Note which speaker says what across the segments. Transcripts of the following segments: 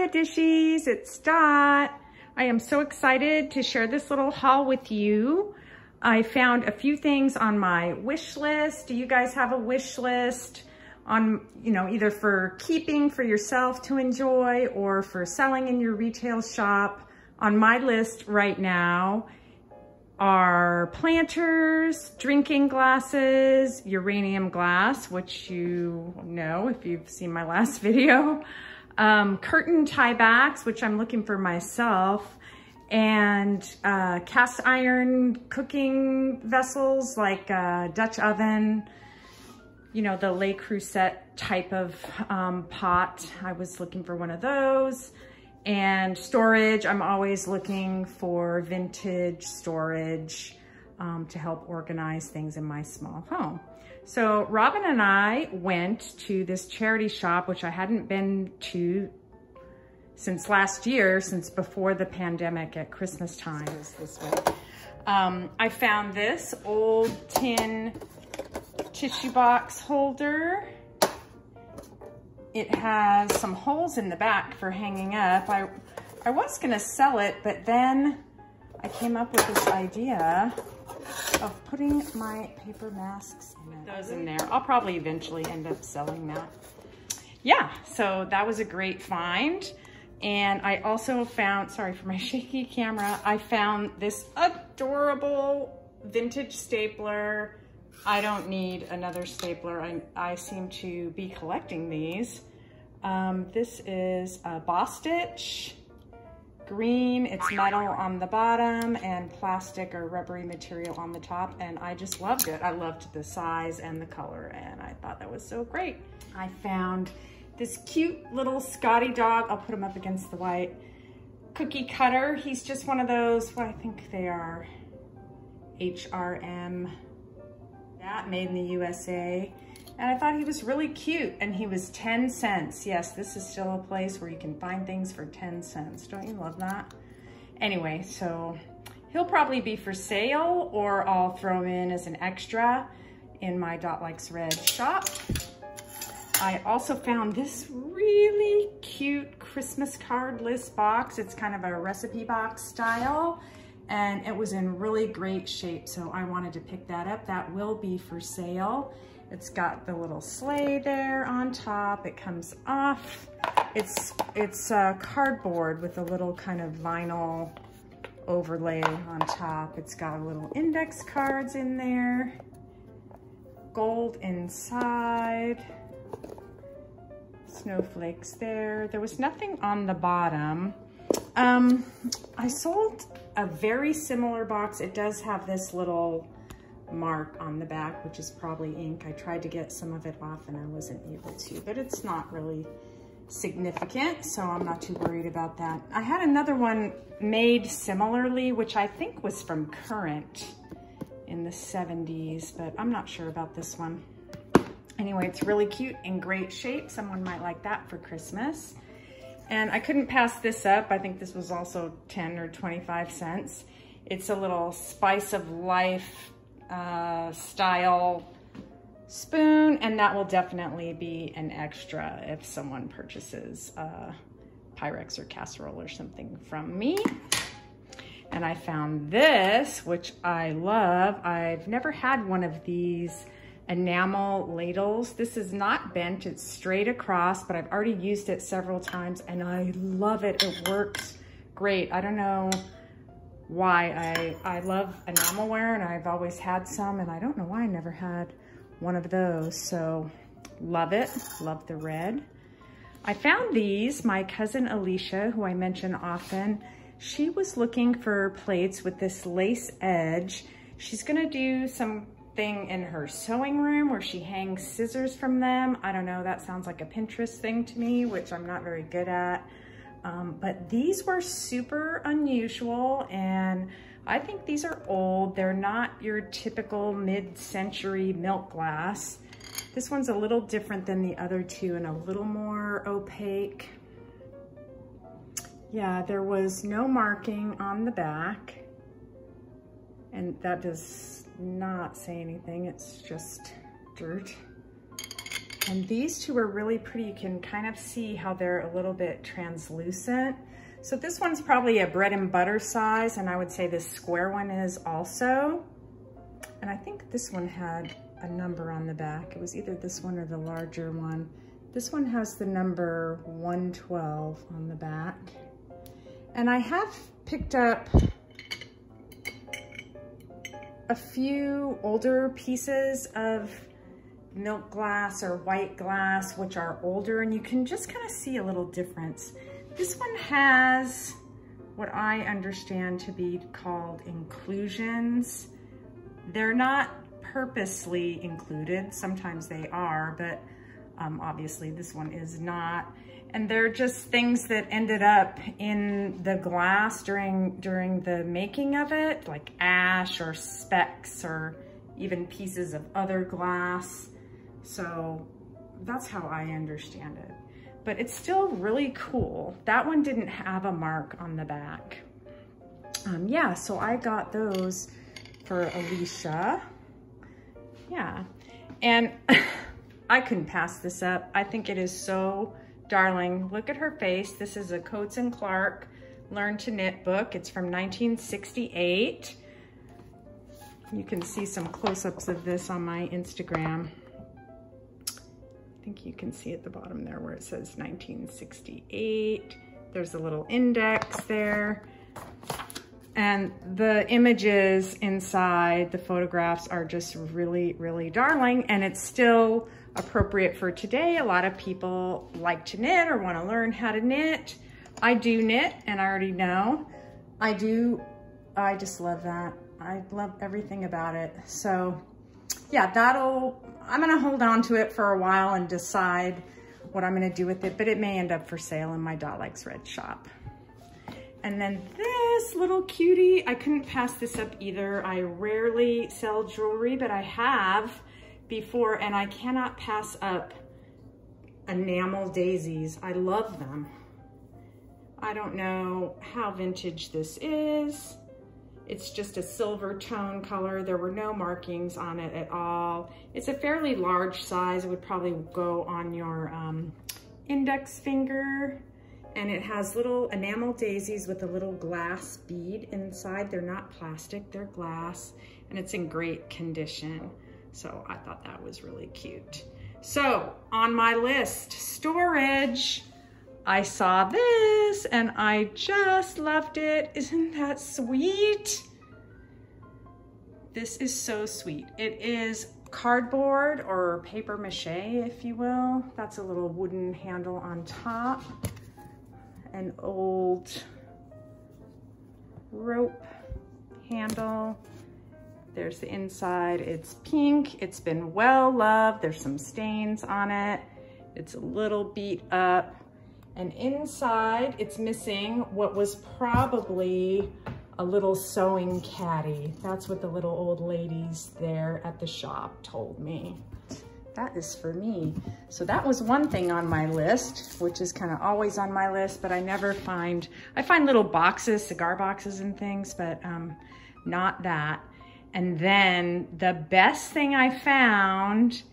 Speaker 1: Hiya Dishies, it's Dot. I am so excited to share this little haul with you. I found a few things on my wish list. Do you guys have a wish list on, either for keeping for yourself to enjoy or for selling in your retail shop? On my list right now are planters, drinking glasses, uranium glass, which you know if you've seen my last video, curtain tiebacks, which I'm looking for myself, and cast iron cooking vessels like Dutch oven, the LeCreuset type of pot. I was looking for one of those. And storage, I'm always looking for vintage storage to help organize things in my small home. So Robin and I went to this charity shop, which I hadn't been to since last year, since before the pandemic at Christmas time. This way. I found this old tin tissue box holder. It has some holes in the back for hanging up. I was gonna sell it, but then I came up with this idea of putting my paper masks in those in there. I'll probably eventually end up selling that. Yeah, so that was a great find. And I also found, sorry for my shaky camera, I found this adorable vintage stapler. I don't need another stapler. I seem to be collecting these. This is a Boss Stitch, green, it's metal on the bottom and plastic or rubbery material on the top, and I just loved it. I loved the size and the color, and I thought that was so great. I found this cute little Scotty dog. I'll put him up against the white. Cookie cutter. He's just one of those, I think they are HRM. That made in the USA. And I thought he was really cute, and he was 10 cents. Yes, this is still a place where you can find things for 10 cents. Don't you love that? Anyway, so he'll probably be for sale, or I'll throw him in as an extra in my Dotlikesred shop. I also found this really cute Christmas card list box. It's kind of a recipe box style, and it was in really great shape, so I wanted to pick that up. That will be for sale. It's got the little sleigh there on top. It comes off. It's cardboard with a little kind of vinyl overlay on top. It's got little index cards in there, gold inside, snowflakes there. There was nothing on the bottom. I sold a very similar box. It does have this little mark on the back, which is probably ink. I tried to get some of it off and I wasn't able to, but it's not really significant, so I'm not too worried about that. I had another one made similarly, which I think was from Current in the 70s, but I'm not sure about this one. Anyway, it's really cute, in great shape. Someone might like that for Christmas. And I couldn't pass this up. I think this was also 10 or 25 cents. It's a little spice of life style spoon, and that will definitely be an extra if someone purchases Pyrex or casserole or something from me. And I found this, which I love. I've never had one of these enamel ladles. This is not bent, it's straight across, but I've already used it several times and I love it. It works great. I don't know why. I love enamelware and I've always had some, and I don't know why I never had one of those. So love it, love the red. I found these. My cousin Alicia, who I mention often, she was looking for plates with this lace edge. She's gonna do something in her sewing room where she hangs scissors from them. I don't know, that sounds like a Pinterest thing to me, which I'm not very good at. But these were super unusual, and I think these are old. They're not your typical mid-century milk glass. This one's a little different than the other two and a little more opaque. Yeah, there was no marking on the back, and that does not say anything. It's just dirt. And these two are really pretty. You can kind of see how they're a little bit translucent. So this one's probably a bread and butter size, and I would say this square one is also. And I think this one had a number on the back. It was either this one or the larger one. This one has the number 112 on the back. And I have picked up a few older pieces of milk glass or white glass, which are older, and you can just kind of see a little difference. This one has what I understand to be called inclusions. They're not purposely included. Sometimes they are, but obviously this one is not. And they're just things that ended up in the glass during the making of it, like ash or specks or even pieces of other glass. So that's how I understand it. But it's still really cool. That one didn't have a mark on the back. Yeah, so I got those for Alicia. Yeah, and I couldn't pass this up. I think it is so darling. Look at her face. This is a Coates and Clark Learn to Knit book. It's from 1968. You can see some close-ups of this on my Instagram. I think you can see at the bottom there where it says 1968. There's a little index there. And the images inside, the photographs are just really, really darling. And it's still appropriate for today. A lot of people like to knit or want to learn how to knit. I do knit, and I already know. I just love that. I love everything about it. So yeah, I'm gonna hold on to it for a while and decide what I'm gonna do with it, but it may end up for sale in my Dotlikesred shop. And then this little cutie, I couldn't pass this up either. I rarely sell jewelry, but I have before, and I cannot pass up enamel daisies. I love them. I don't know how vintage this is. It's just a silver tone color. There were no markings on it at all. It's a fairly large size. It would probably go on your index finger. And it has little enamel daisies with a little glass bead inside. They're not plastic, they're glass, and it's in great condition. So I thought that was really cute. So on my list, storage, I saw this and I just loved it. Isn't that sweet? This is so sweet. It is cardboard or paper mache, if you will. That's a little wooden handle on top. An old rope handle. There's the inside. It's pink. It's been well loved. There's some stains on it. It's a little beat up. And inside, it's missing what was probably a little sewing caddy. That's what the little old ladies there at the shop told me. That is for me. So that was one thing on my list, which is kind of always on my list, but I find little boxes, cigar boxes and things, but not that. And then the best thing I found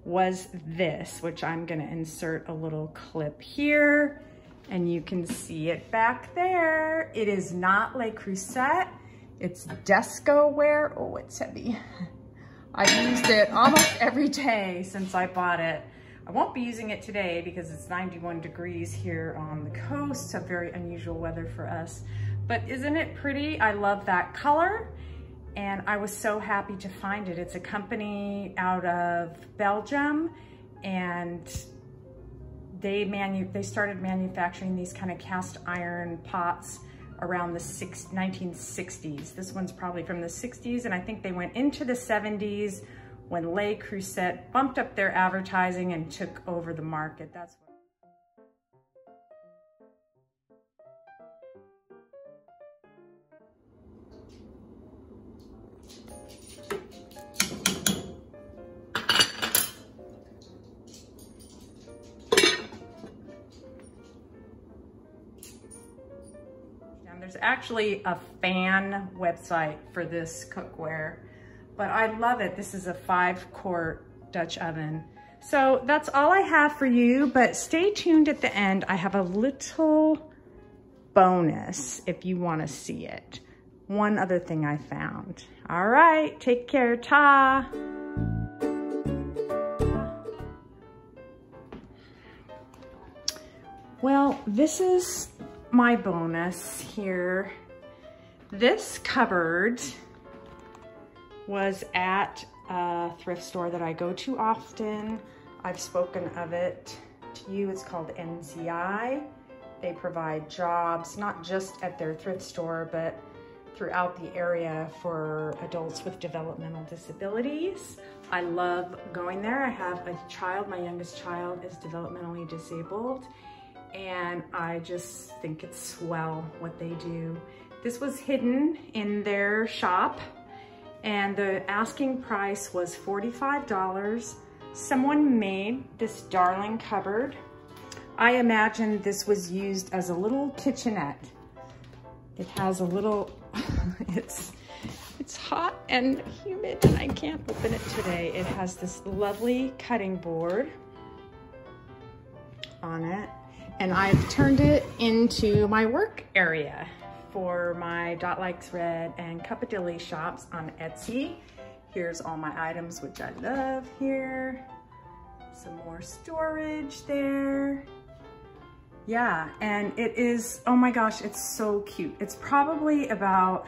Speaker 1: was this, which I'm gonna insert a little clip here, and you can see it back there. It is not LeCreuset, it's Descoware. Oh, it's heavy. I've used it almost every day since I bought it. I won't be using it today because it's 91 degrees here on the coast, so very unusual weather for us. But isn't it pretty? I love that color, and I was so happy to find it. It's a company out of Belgium, and they started manufacturing these kind of cast iron pots around the 1960s. This one's probably from the 60s, and I think they went into the 70s when LeCreuset bumped up their advertising and took over the market. That's what. There's actually a fan website for this cookware, but I love it. This is a 5-quart Dutch oven. So that's all I have for you, but stay tuned at the end. I have a little bonus if you want to see it. One other thing I found. All right, take care, ta. Well, this is my bonus here. This cupboard was at a thrift store that I go to often. I've spoken of it to you. It's called NCI. They provide jobs, not just at their thrift store, but throughout the area for adults with developmental disabilities. I love going there. I have a child, my youngest child is developmentally disabled, and I just think it's swell what they do. This was hidden in their shop, and the asking price was $45. Someone made this darling cupboard. I imagine this was used as a little kitchenette. It has a little, it's hot and humid and I can't open it today. It has this lovely cutting board on it, and I've turned it into my work area for my Dotlikesred and Cuppadilly shops on Etsy. Here's all my items, which I love here. Some more storage there. Yeah, and it is, oh my gosh, it's so cute. It's probably about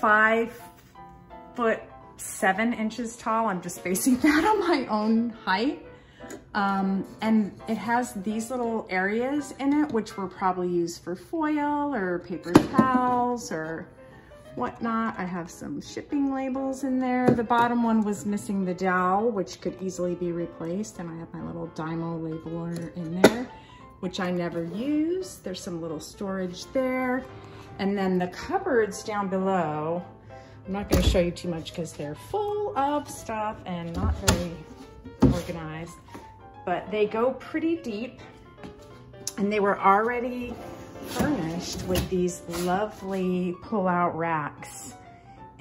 Speaker 1: 5'7" tall. I'm just basing that on my own height. And it has these little areas in it, which were probably used for foil or paper towels or whatnot. I have some shipping labels in there. The bottom one was missing the dowel, which could easily be replaced. And I have my little Dymo labeler in there, which I never use. There's some little storage there. And then the cupboards down below, I'm not gonna show you too much because they're full of stuff and not very organized, but they go pretty deep, and they were already furnished with these lovely pull-out racks.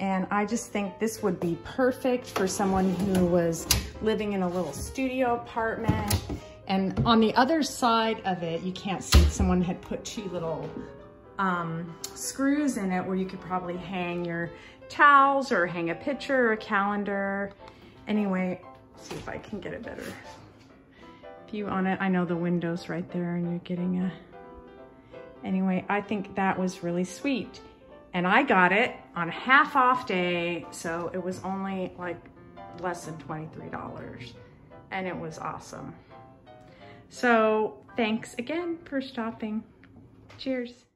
Speaker 1: And I just think this would be perfect for someone who was living in a little studio apartment. And on the other side of it, you can't see, someone had put two little screws in it where you could probably hang your towels or hang a picture or a calendar. Anyway, see if I can get a better view on it. I know the window's right there and you're getting a, anyway, I think that was really sweet. And I got it on a half off day, so it was only like less than $23, and it was awesome. So thanks again for stopping. Cheers.